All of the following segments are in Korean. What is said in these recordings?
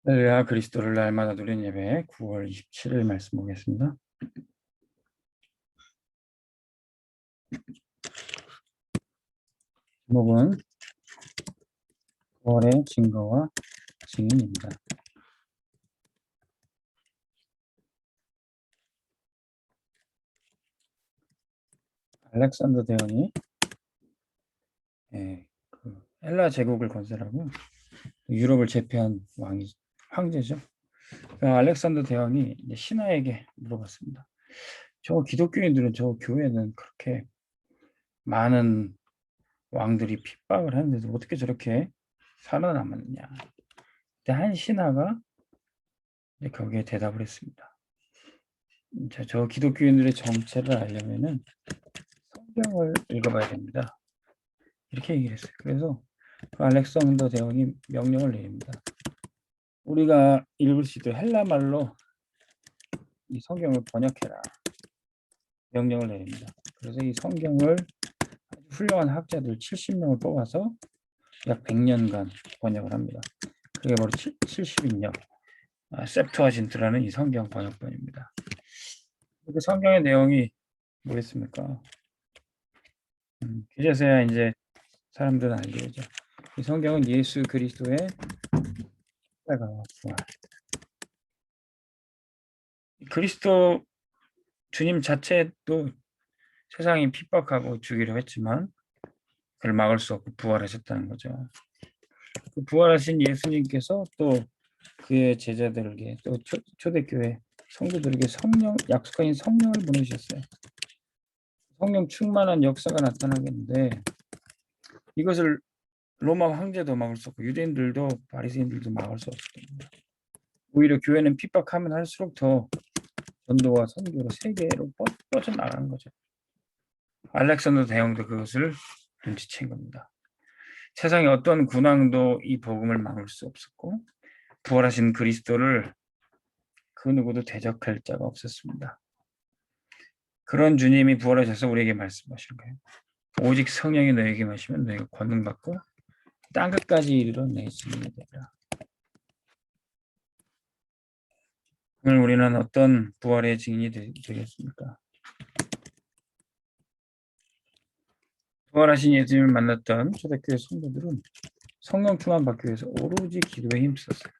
할렐루야. 그리스도를 날마다 누리는 예배 9월 27일 말씀 보겠습니다. 제목은 9월의 증거와 증인입니다. 알렉산더 대왕이 그 헬라 제국을 건설하고 유럽을 제패한 황제죠. 그 알렉산더 대왕이 이제 신하에게 물어봤습니다. 저 기독교인들은 저 교회는 그렇게 많은 왕들이 핍박을 하는데도 어떻게 저렇게 살아남았느냐. 그때 한 신하가 이제 거기에 대답을 했습니다. 저 기독교인들의 정체를 알려면은 성경을 읽어봐야 됩니다. 이렇게 얘기를 했어요. 그래서 그 알렉산더 대왕이 명령을 내립니다. 우리가 읽을 수 있도록 헬라 말로 이 성경을 번역해라. 명령을 내립니다. 그래서 이 성경을 아주 훌륭한 학자들 70명을 뽑아서 약 100년간 번역을 합니다. 그게 바로 70인역 셉투아진트라는 이 성경 번역본입니다. 그 성경의 내용이 뭐겠습니까? 그제서야 이제 사람들은 알게 되죠. 이 성경은 예수 그리스도의 십자가와 부활. 그리스도 주님 자체도 세상이 핍박하고 죽이려 했지만 그걸 막을 수 없고 부활하셨다는 거죠. 그 부활하신 예수님께서 또 그의 제자들에게 또 초대교회 성도들에게 약속하신 성령을 보내주셨어요. 성령 충만한 역사가 나타나겠는데 이것을 로마 황제도 막을 수 없고 유대인들도 바리새인들도 막을 수 없습니다. 오히려 교회는 핍박하면 할수록 더 전도와 선교로 세계로 뻗어나가는 거죠. 알렉산더 대왕도 그것을 눈치챈 겁니다. 세상의 어떤 군왕도 이 복음을 막을 수 없었고 부활하신 그리스도를 그 누구도 대적할 자가 없었습니다. 그런 주님이 부활하셔서 우리에게 말씀하시는 거예요. 오직 성령이 너에게 마시면 너희가 권능받고 땅끝까지 이르러 내 증인이 되리라. 오늘 우리는 어떤 부활의 증인이 되겠습니까? 부활하신 예수님을 만났던 초대교회 성도들은 성령 충만 받기 위해서 오로지 기도에 힘썼어요.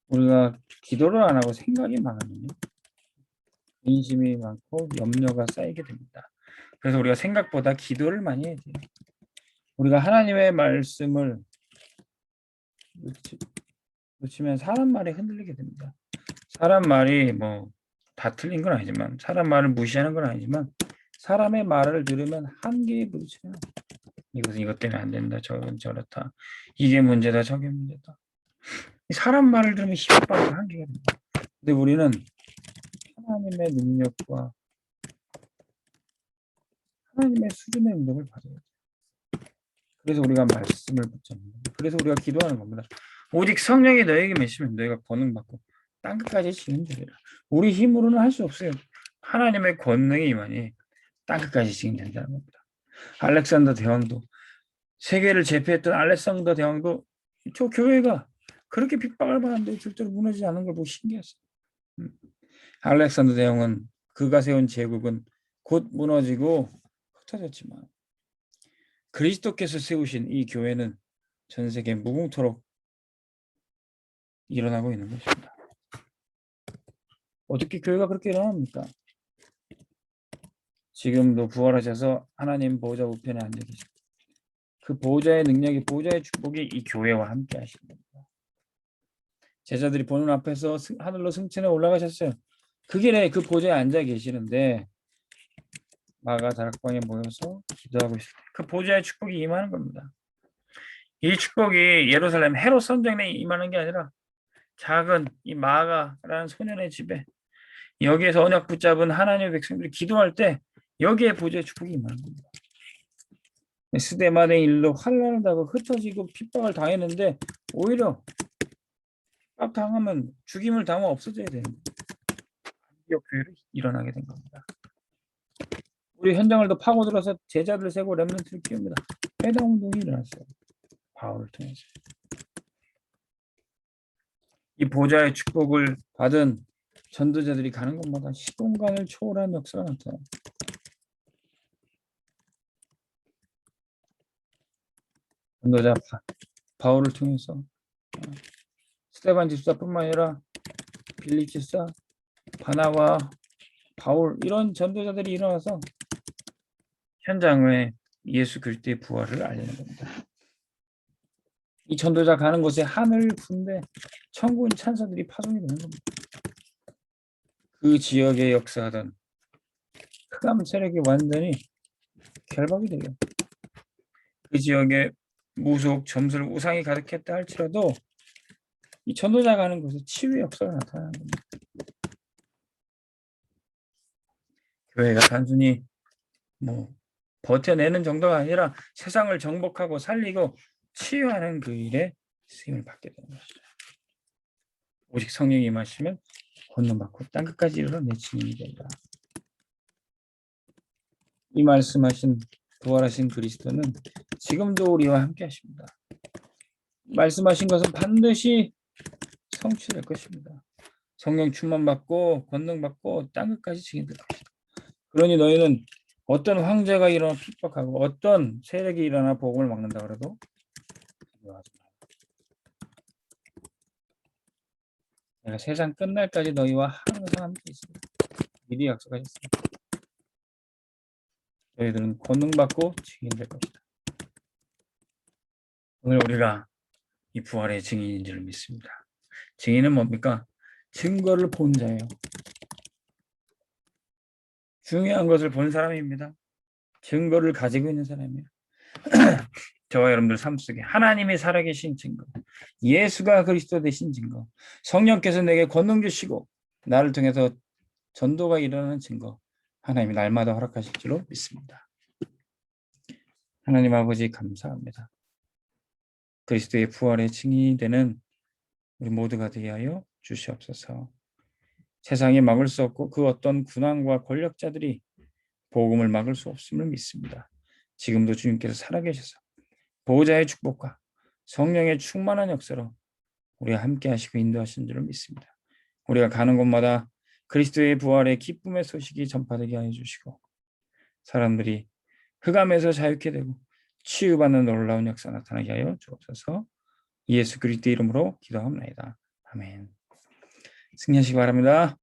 우리가 기도를 안 하고 생각이 많으면 인심이 많고 염려가 쌓이게 됩니다. 그래서 우리가 생각보다 기도를 많이 해야 돼요. 우리가 하나님의 말씀을 놓치면 사람 말에 흔들리게 됩니다. 사람 말이 뭐 다 틀린 건 아니지만 사람 말을 무시하는 건 아니지만 사람의 말을 들으면 한계에 부딪혀요. 이것은 이것 때문에 안 된다. 저건 저렇다. 이게 문제다. 저게 문제다. 사람 말을 들으면 힘을 빠지고 한계가 됩니다. 근데 우리는 하나님의 능력과 하나님의 수준의 능력을 받아야 돼요. 그래서 우리가 말씀을 붙잡는 겁니다. 그래서 우리가 기도하는 겁니다. 오직 성령이 너에게 계시면 너희가 권능받고 땅끝까지 지는 자리라. 우리 힘으로는 할 수 없어요. 하나님의 권능이 임하니 땅끝까지 지는 된다는 겁니다. 알렉산더 대왕도 세계를 제패했던 알렉산더 대왕도 저 교회가 그렇게 핍박을 받았는데 절대로 무너지지 않은 걸 보고 신기했어요. 알렉산더 대왕은 그가 세운 제국은 곧 무너지고 흩어졌지만 그리스도께서 세우신 이 교회는 전 세계 무궁토록 일어나고 있는 것입니다. 어떻게 교회가 그렇게 일어납니까? 지금도 부활하셔서 하나님 보호자 우편에 앉아 계십니다. 그 보호자의 능력이 보호자의 축복이 이 교회와 함께 하시는 겁니다. 제자들이 보는 앞에서 하늘로 승천해 올라가셨어요. 그 길에 그 보좌에 앉아 계시는데 마가 다락방에 모여서 기도하고 있습니다. 그 보좌의 축복이 임하는 겁니다. 이 축복이 예루살렘 헤롯 선정에 임하는 게 아니라 작은 이 마가라는 소년의 집에 여기에서 언약 붙잡은 하나님의 백성들이 기도할 때 여기에 보좌의 축복이 임하는 겁니다. 스데반의 일로 환난을 당하고 흩어지고 핍박을 당했는데 오히려 핍박 당하면 죽임을 당하면 없어져야 되는데 안디옥 교회로 일어나게 된 겁니다. 우리 현장을 더 파고들어서 제자들 세고 렘넌트를 키웁니다. 회당 운동이 일어났어요. 바울을 통해서. 이 보좌의 축복을 받은 전도자들이 가는 곳마다 시공간을 초월한 역사가 나타나요. 전도자 바울을 통해서 스데반 집사뿐만 아니라 빌립 집사, 바나바, 바울 이런 전도자들이 일어나서 현장에 예수 그리스도의 부활을 알리는 겁니다. 이 전도자 가는 곳에 하늘 군대, 천군 찬사들이 파송이 되는 겁니다. 그 지역에 역사하던 흑암 세력이 완전히 결박이 돼요. 그 지역에 무속, 점술, 우상이 가득했다 할지라도 이 전도자 가는 곳에 치유의 역사가 나타나는 겁니다. 교회가 단순히 버텨내는 정도가 아니라 세상을 정복하고 살리고 치유하는 그 일에 쓰임을 받게 되는 것이죠. 오직 성령이 임하시면 권능받고 땅끝까지 이르러 내 증인이 되리라. 이 말씀하신 부활하신 그리스도는 지금도 우리와 함께 하십니다. 말씀하신 것은 반드시 성취될 것입니다. 성령 충만받고 권능받고 땅끝까지 증인될 것이다. 그러니 너희는 어떤 황제가 일어나 핍박하고 어떤 세력이 일어나 복음을 막는다 그래도 두려워하지 마라. 내가 세상 끝날까지 너희와 항상 함께 있습니다. 미리 약속하셨습니다. 너희들은 권능받고 증인될 것이다. 오늘 우리가 이 부활의 증인인 줄 믿습니다. 증인은 뭡니까? 증거를 본 자예요. 중요한 것을 본 사람입니다. 증거를 가지고 있는 사람이에요. 저와 여러분들 삶 속에 하나님이 살아계신 증거, 예수가 그리스도 되신 증거, 성령께서 내게 권능 주시고 나를 통해서 전도가 일어나는 증거, 하나님이 날마다 허락하실 줄로 믿습니다. 하나님 아버지 감사합니다. 그리스도의 부활의 증인이 되는 우리 모두가 되게 하여 주시옵소서. 세상이 막을 수 없고 그 어떤 군왕과 권력자들이 복음을 막을 수 없음을 믿습니다. 지금도 주님께서 살아계셔서 보호자의 축복과 성령의 충만한 역사로 우리와 함께 하시고 인도하신 줄을 믿습니다. 우리가 가는 곳마다 그리스도의 부활의 기쁨의 소식이 전파되게 하여 주시고 사람들이 흑암에서 자유케 되고 치유받는 놀라운 역사 나타나게 하여 주옵소서. 예수 그리스도 이름으로 기도합니다. 아멘. 승리하시기 바랍니다.